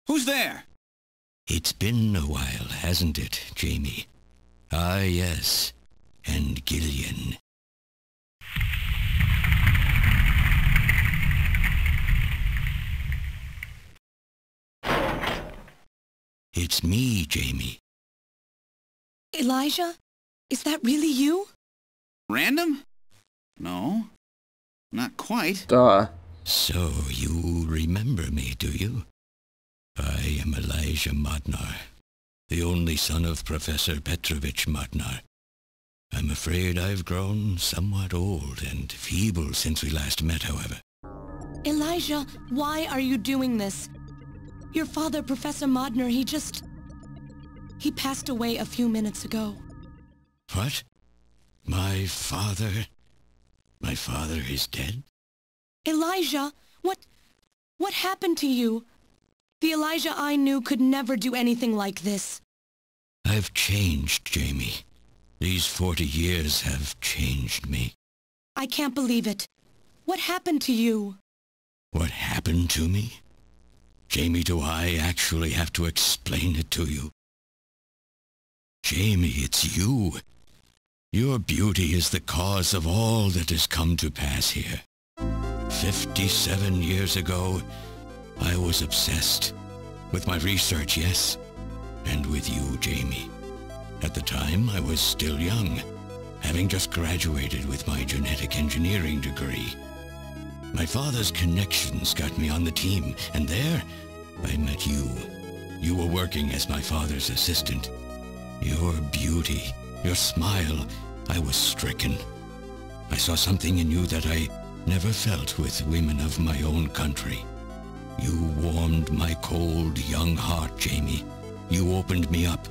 Who's there? It's been a while, hasn't it, Jamie? Ah, yes. And Gillian. It's me, Jamie. Elijah? Is that really you? Random? No. Not quite. Duh. So, you remember me, do you? I am Elijah Modnar, the only son of Professor Petrovich Modnar. I'm afraid I've grown somewhat old and feeble since we last met, however. Elijah, why are you doing this? Your father, Professor Modnar, he passed away a few minutes ago. What? My father? My father is dead? Elijah, what happened to you? The Elijah I knew could never do anything like this. I've changed, Jamie. These 40 years have changed me. I can't believe it. What happened to you? What happened to me? Jamie, do I actually have to explain it to you? Jamie, it's you. Your beauty is the cause of all that has come to pass here. 57 years ago, I was obsessed. With my research, yes. And with you, Jamie. At the time, I was still young, having just graduated with my genetic engineering degree. My father's connections got me on the team, and there, I met you. You were working as my father's assistant. Your beauty, your smile, I was stricken. I saw something in you that I never felt with women of my own country. You warmed my cold, young heart, Jamie. You opened me up,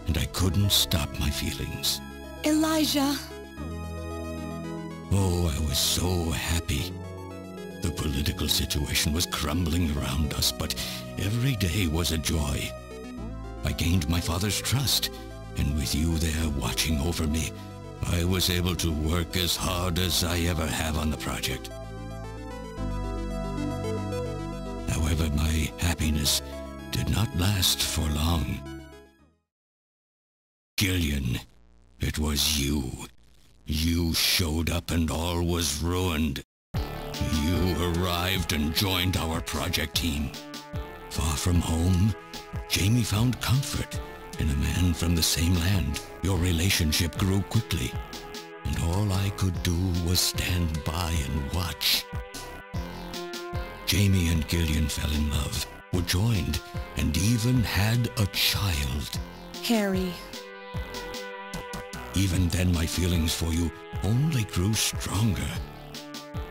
and I couldn't stop my feelings. Elijah. Oh, I was so happy. The political situation was crumbling around us, but every day was a joy. I gained my father's trust, and with you there watching over me, I was able to work as hard as I ever have on the project. However, my happiness did not last for long. Gillian, it was you. You showed up and all was ruined. You arrived and joined our project team. Far from home, Jamie found comfort in a man from the same land. Your relationship grew quickly, and all I could do was stand by and watch. Jamie and Gillian fell in love, were joined, and even had a child. Harry. Even then, my feelings for you only grew stronger.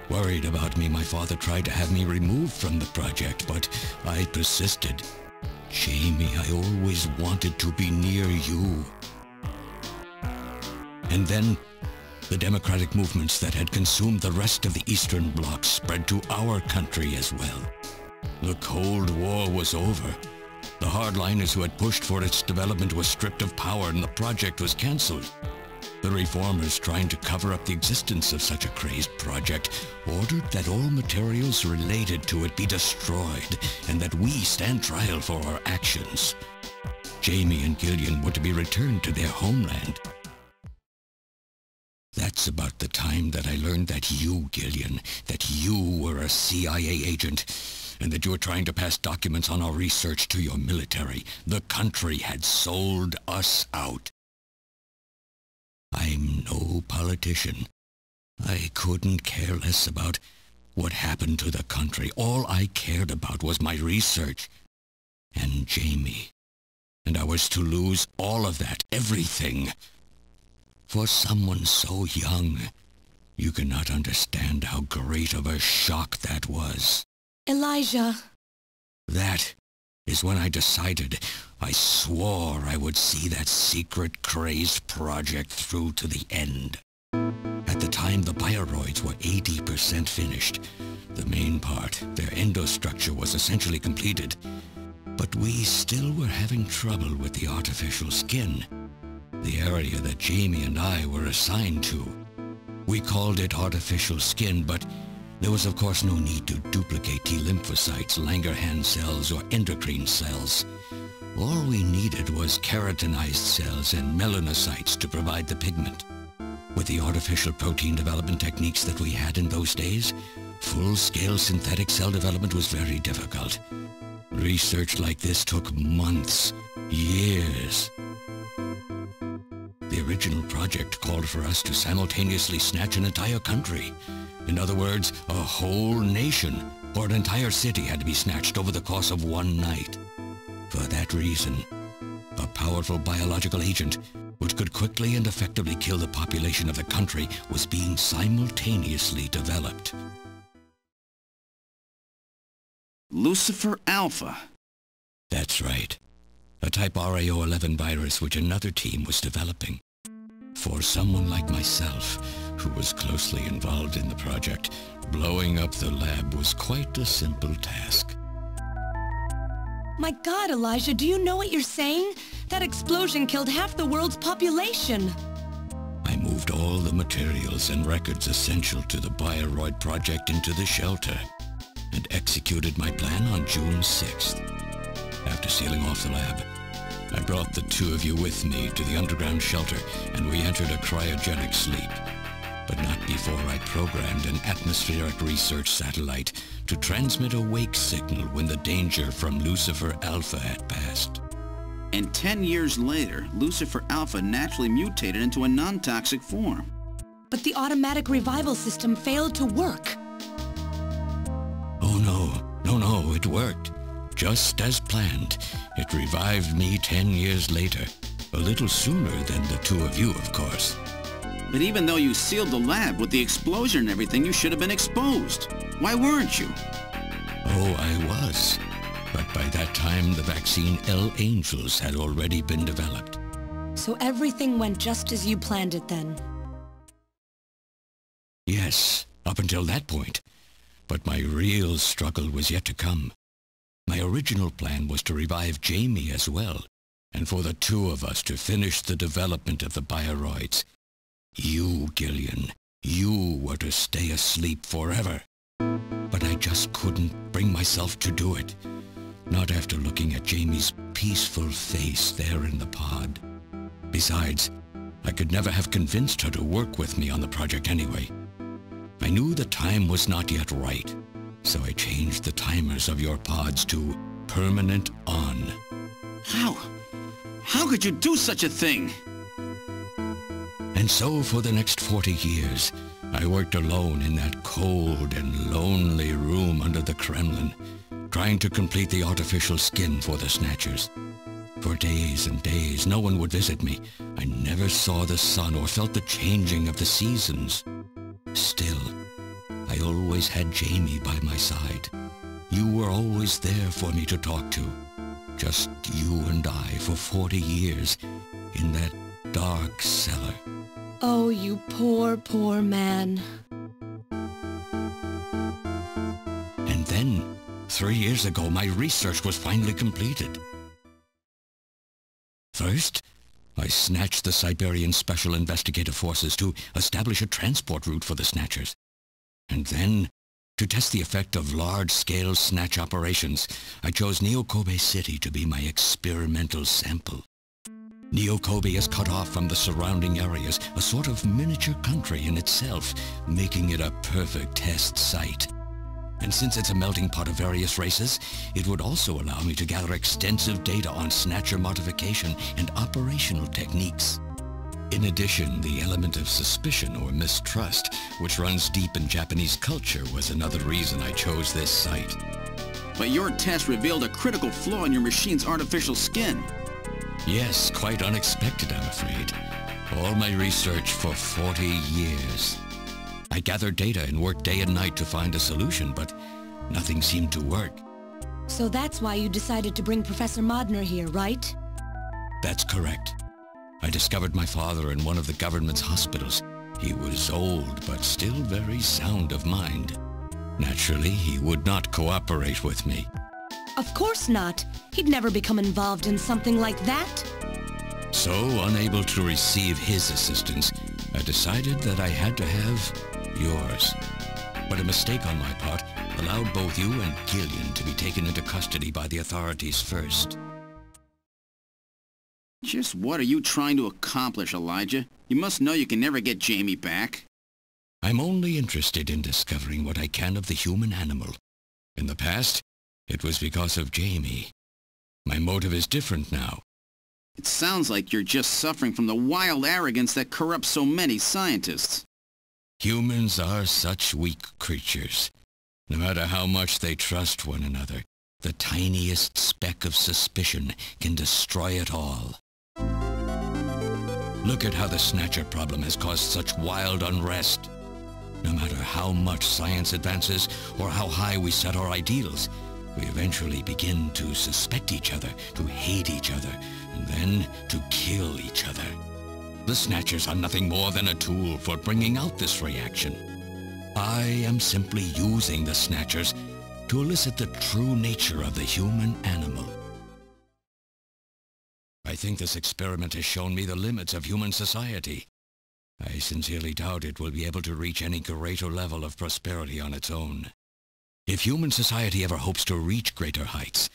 Worried about me, my father tried to have me removed from the project, but I persisted. Jamie, I always wanted to be near you. And then, the democratic movements that had consumed the rest of the Eastern Bloc spread to our country as well. The Cold War was over. The hardliners who had pushed for its development were stripped of power and the project was cancelled. The reformers, trying to cover up the existence of such a crazed project, ordered that all materials related to it be destroyed and that we stand trial for our actions. Jamie and Gillian were to be returned to their homeland. That's about the time that I learned that you, Gillian, that you were a CIA agent, and that you were trying to pass documents on our research to your military. The country had sold us out. I'm no politician. I couldn't care less about what happened to the country. All I cared about was my research and Jamie. And I was to lose all of that, everything. For someone so young, you cannot understand how great of a shock that was. Elijah. That is when I decided, I swore I would see that secret, crazed project through to the end. At the time, the bioroids were 80% finished. The main part, their endostructure, was essentially completed. But we still were having trouble with the artificial skin, the area that Jamie and I were assigned to. We called it artificial skin, but There was of course no need to duplicate T lymphocytes, Langerhans cells, or endocrine cells. All we needed was keratinized cells and melanocytes to provide the pigment. With the artificial protein development techniques that we had in those days, full-scale synthetic cell development was very difficult. Research like this took months, years. The original project called for us to simultaneously snatch an entire country. In other words, a whole nation, or an entire city had to be snatched over the course of one night. For that reason, a powerful biological agent, which could quickly and effectively kill the population of the country, was being simultaneously developed. Lucifer Alpha. That's right. A type RAO11 virus which another team was developing. For someone like myself, who was closely involved in the project, blowing up the lab was quite a simple task. My God, Elijah, do you know what you're saying? That explosion killed half the world's population. I moved all the materials and records essential to the Bioroid project into the shelter and executed my plan on June 6th. After sealing off the lab, I brought the two of you with me to the underground shelter and we entered a cryogenic sleep. But not before I programmed an atmospheric research satellite to transmit a wake signal when the danger from Lucifer Alpha had passed. And 10 years later, Lucifer Alpha naturally mutated into a non-toxic form. But the automatic revival system failed to work. Oh no, it worked. Just as planned. It revived me 10 years later. A little sooner than the two of you, of course. But even though you sealed the lab with the explosion and everything, you should have been exposed. Why weren't you? Oh, I was. But by that time, the vaccine L-Angels had already been developed. So everything went just as you planned it then? Yes, up until that point. But my real struggle was yet to come. My original plan was to revive Jamie as well, and for the two of us to finish the development of the Bioroids. You, Gillian, you were to stay asleep forever. But I just couldn't bring myself to do it. Not after looking at Jamie's peaceful face there in the pod. Besides, I could never have convinced her to work with me on the project anyway. I knew the time was not yet right, so I changed the timers of your pods to permanent on. How could you do such a thing? And so for the next 40 years, I worked alone in that cold and lonely room under the Kremlin, trying to complete the artificial skin for the Snatchers. For days and days, no one would visit me. I never saw the sun or felt the changing of the seasons. Still, I always had Jamie by my side. You were always there for me to talk to. Just you and I for 40 years in that dark cellar. Oh, you poor, poor man. And then, 3 years ago, my research was finally completed. First, I snatched the Siberian Special Investigative Forces to establish a transport route for the Snatchers. And then, to test the effect of large-scale snatch operations, I chose Neo-Kobe City to be my experimental sample. Neo-Kobe is cut off from the surrounding areas, a sort of miniature country in itself, making it a perfect test site. And since it's a melting pot of various races, it would also allow me to gather extensive data on Snatcher modification and operational techniques. In addition, the element of suspicion or mistrust, which runs deep in Japanese culture, was another reason I chose this site. But your test revealed a critical flaw in your machine's artificial skin. Yes, quite unexpected, I'm afraid. All my research for 40 years. I gathered data and worked day and night to find a solution, but nothing seemed to work. So that's why you decided to bring Professor Modner here, right? That's correct. I discovered my father in one of the government's hospitals. He was old, but still very sound of mind. Naturally, he would not cooperate with me. Of course not. He'd never become involved in something like that. So, unable to receive his assistance, I decided that I had to have yours. But a mistake on my part allowed both you and Gillian to be taken into custody by the authorities first. Just what are you trying to accomplish, Elijah? You must know you can never get Jamie back. I'm only interested in discovering what I can of the human animal. In the past, it was because of Jamie. My motive is different now. It sounds like you're just suffering from the wild arrogance that corrupts so many scientists. Humans are such weak creatures. No matter how much they trust one another, the tiniest speck of suspicion can destroy it all. Look at how the Snatcher problem has caused such wild unrest. No matter how much science advances or how high we set our ideals, we eventually begin to suspect each other, to hate each other, and then to kill each other. The Snatchers are nothing more than a tool for bringing out this reaction. I am simply using the Snatchers to elicit the true nature of the human animal. I think this experiment has shown me the limits of human society. I sincerely doubt it will be able to reach any greater level of prosperity on its own. If human society ever hopes to reach greater heights,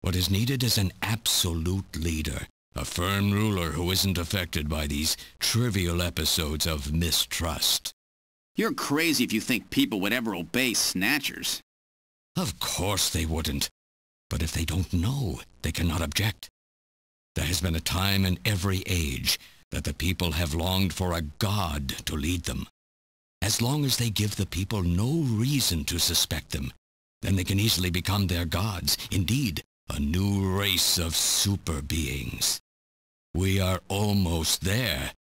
what is needed is an absolute leader, a firm ruler who isn't affected by these trivial episodes of mistrust. You're crazy if you think people would ever obey Snatchers. Of course they wouldn't. But if they don't know, they cannot object. There has been a time in every age that the people have longed for a god to lead them. As long as they give the people no reason to suspect them, then they can easily become their gods, indeed, a new race of super beings. We are almost there.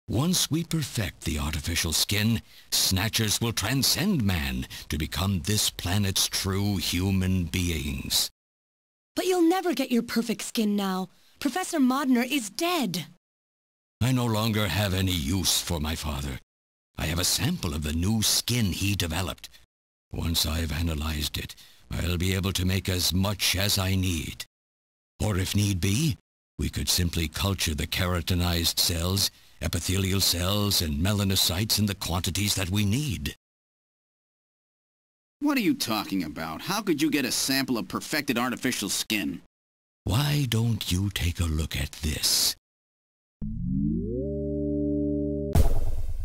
Once we perfect the artificial skin, Snatchers will transcend man to become this planet's true human beings. But you'll never get your perfect skin now. Professor Modner is dead. I no longer have any use for my father. I have a sample of the new skin he developed. Once I've analyzed it, I'll be able to make as much as I need. Or if need be, we could simply culture the keratinized cells, epithelial cells, and melanocytes in the quantities that we need. What are you talking about? How could you get a sample of perfected artificial skin? Why don't you take a look at this?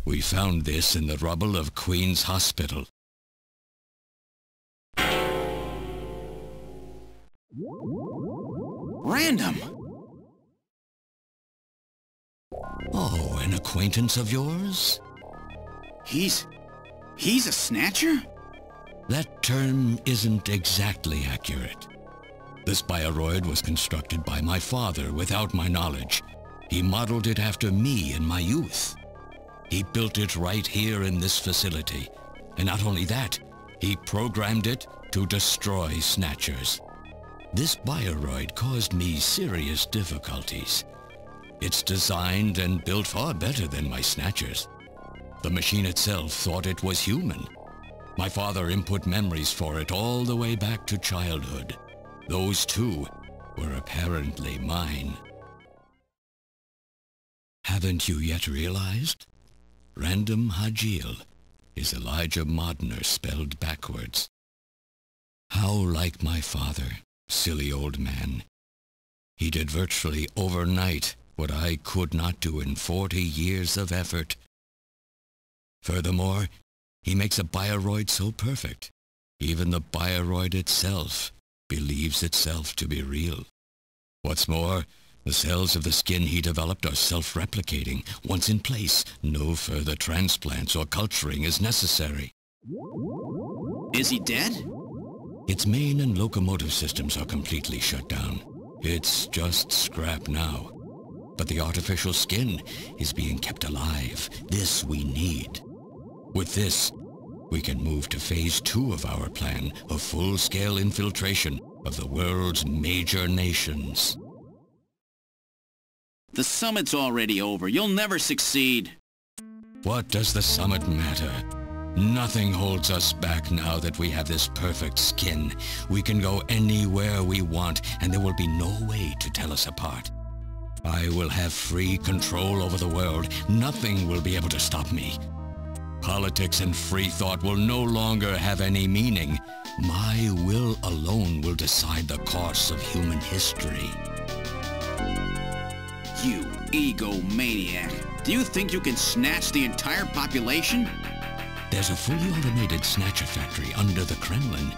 We found this in the rubble of Queen's Hospital. Random! Oh, an acquaintance of yours? He's a Snatcher? That term isn't exactly accurate. This bioroid was constructed by my father without my knowledge. He modeled it after me in my youth. He built it right here in this facility. And not only that, he programmed it to destroy Snatchers. This bioroid caused me serious difficulties. It's designed and built far better than my Snatchers. The machine itself thought it was human. My father input memories for it all the way back to childhood. Those too were apparently mine. Haven't you yet realized? Random Hajil is Elijah Modner spelled backwards. How like my father, silly old man. He did virtually overnight what I could not do in 40 years of effort. Furthermore, he makes a bioroid so perfect, even the bioroid itself believes itself to be real. What's more, the cells of the skin he developed are self-replicating. Once in place, no further transplants or culturing is necessary. Is he dead? Its main and locomotive systems are completely shut down. It's just scrap now. But the artificial skin is being kept alive. This we need. With this, we can move to phase 2 of our plan of full-scale infiltration of the world's major nations. The summit's already over. You'll never succeed. What does the summit matter? Nothing holds us back now that we have this perfect skin. We can go anywhere we want, and there will be no way to tell us apart. I will have free control over the world. Nothing will be able to stop me. Politics and free thought will no longer have any meaning. My will alone will decide the course of human history. You egomaniac. Do you think you can snatch the entire population? There's a fully automated Snatcher factory under the Kremlin.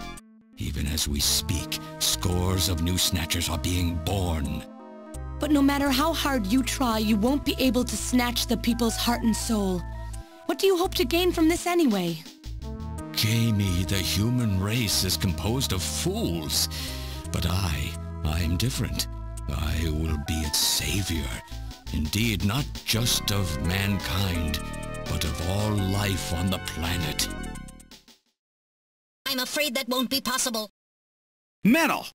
Even as we speak, scores of new Snatchers are being born. But no matter how hard you try, you won't be able to snatch the people's heart and soul. What do you hope to gain from this anyway? Jamie, the human race is composed of fools. But I'm different. I will be its savior. Indeed, not just of mankind, but of all life on the planet. I'm afraid that won't be possible. Metal!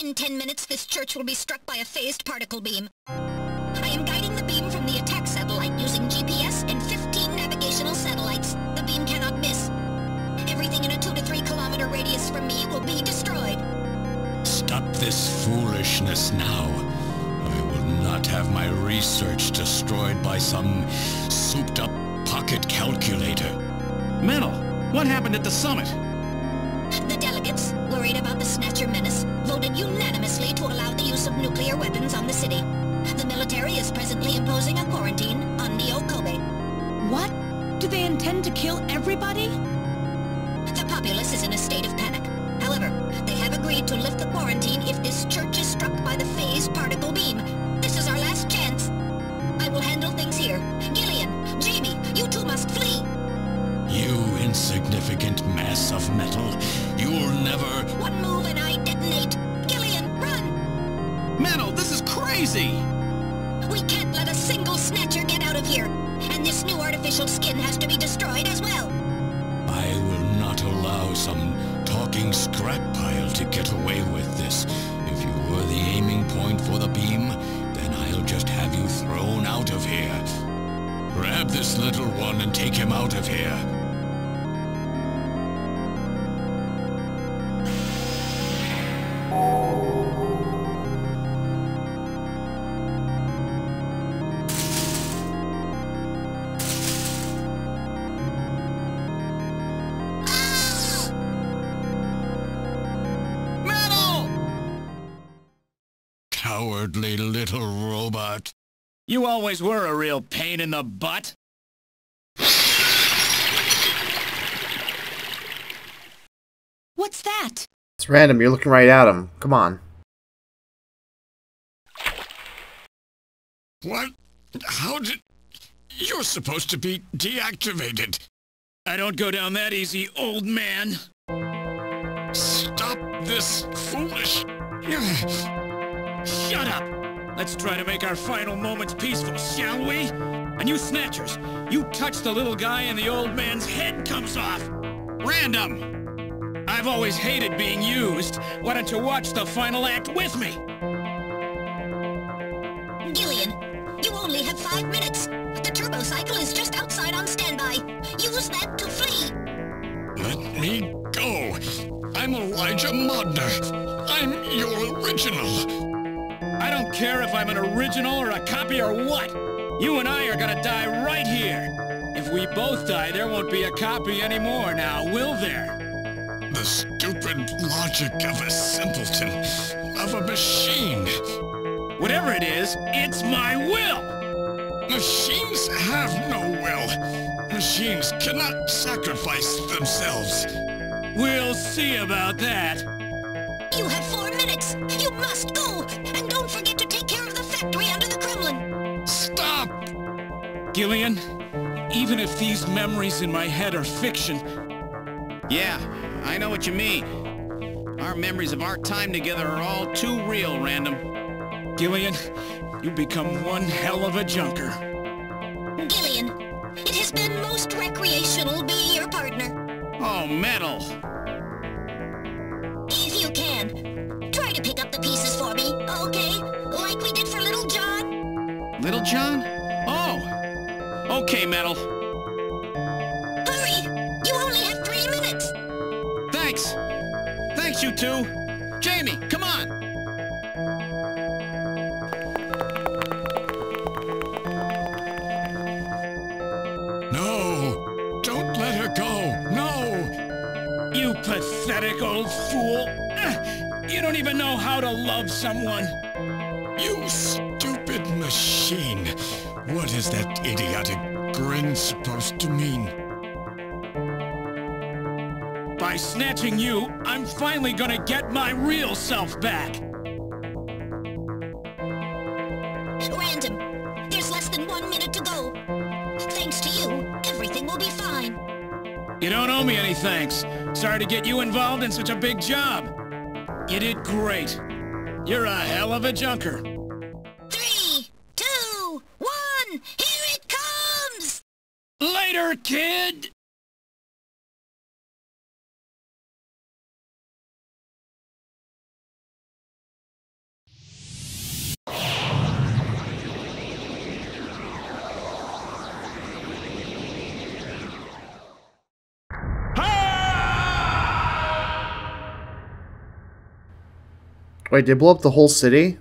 In 10 minutes, this church will be struck by a phased particle beam. I am guiding the beam from the attack satellite using GPS and 15 navigational satellites. The beam cannot miss. Everything in a 2 to 3 kilometer radius from me will be destroyed. Stop this foolishness now. I will not have my research destroyed by some souped-up pocket calculator. Metal, what happened at the summit? The delegates, worried about the Snatcher menace, voted unanimously to allow the use of nuclear weapons on the city. The military is presently imposing a quarantine on Neo-Kobe. What? Do they intend to kill everybody? The populace is in a state of panic. However, they have agreed to lift the quarantine if this church is struck by the phased particle beam. This is our last chance. I will handle things here. Gillian, Jamie, you two must flee. You insignificant mass of metal. You'll never... One move and I detonate. Gillian, run! Metal, this is crazy! We can't let a single Snatcher get out of here. And this new artificial skin has to be destroyed as well. I will not allow some talking scrap pile to get away with this. If you were the aiming point for the beam, then I'll just have you thrown out of here. Grab this little one and take him out of here. Cowardly little robot. You always were a real pain in the butt. What's that? It's random. You're looking right at him. Come on. What? How did... You're supposed to be deactivated. I don't go down that easy, old man. Stop this foolish... Shut up! Let's try to make our final moments peaceful, shall we? And you Snatchers, you touch the little guy and the old man's head comes off. Random! I've always hated being used. Why don't you watch the final act with me? Gillian, you only have 5 minutes. The turbo cycle is just outside on standby. Use that to flee. Let me go. I'm Elijah Modner. I'm your original. I don't care if I'm an original or a copy or what. You and I are gonna die right here. If we both die, there won't be a copy anymore now, will there? The stupid logic of a simpleton, of a machine. Whatever it is, it's my will! Machines have no will. Machines cannot sacrifice themselves. We'll see about that. You have 4 minutes. You must go. And don't forget to take care of the factory under the Kremlin. Stop! Gillian, even if these memories in my head are fiction... Yeah, I know what you mean. Our memories of our time together are all too real, Random. Gillian, you become one hell of a junker. Gillian, it has been most recreational being your partner. Oh, Metal! If you can, try to pick up the pieces for me, okay? Like we did for Little John? Little John? Oh! Okay, Metal. Hurry! You only have 3 minutes! Thanks! Thanks, you two! Jamie, come on! No! Don't pathetic old fool. You don't even know how to love someone. You stupid machine. What is that idiotic grin supposed to mean? By snatching you, I'm finally gonna get my real self back. Random, there's less than 1 minute to go. Thanks to you, everything will be fine. You don't owe me any thanks. Sorry to get you involved in such a big job. You did great. You're a hell of a junker. 3, 2, 1, here it comes! Later, kid! Wait, they blow up the whole city?